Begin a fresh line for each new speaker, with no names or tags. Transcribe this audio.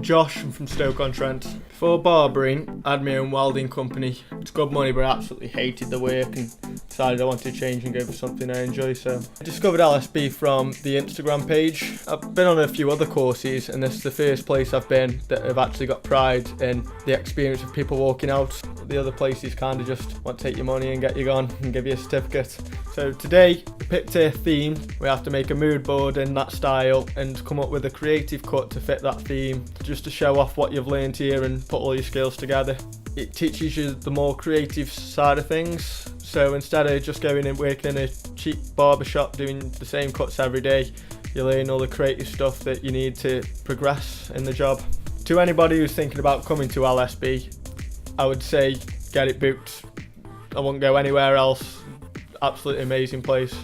I'm Josh, I'm from Stoke-on-Trent. Before barbering, I had my own welding company. It's good money, but I absolutely hated the work and decided I wanted to change and go for something I enjoy. So I discovered LSB from the Instagram page. I've been on a few other courses, and this is the first place I've been that have actually got pride in the experience of people walking out. The other places kind of just want to take your money and get you gone and give you a certificate. So today, we picked a theme. We have to make a mood board in that style and come up with a creative cut to fit that theme, just to show off what you've learned here and put all your skills together. It teaches you the more creative side of things. So instead of just going and working in a cheap barber shop doing the same cuts every day, you learn all the creative stuff that you need to progress in the job. To anybody who's thinking about coming to LSB, I would say get it booked. I won't go anywhere else. Absolutely amazing place.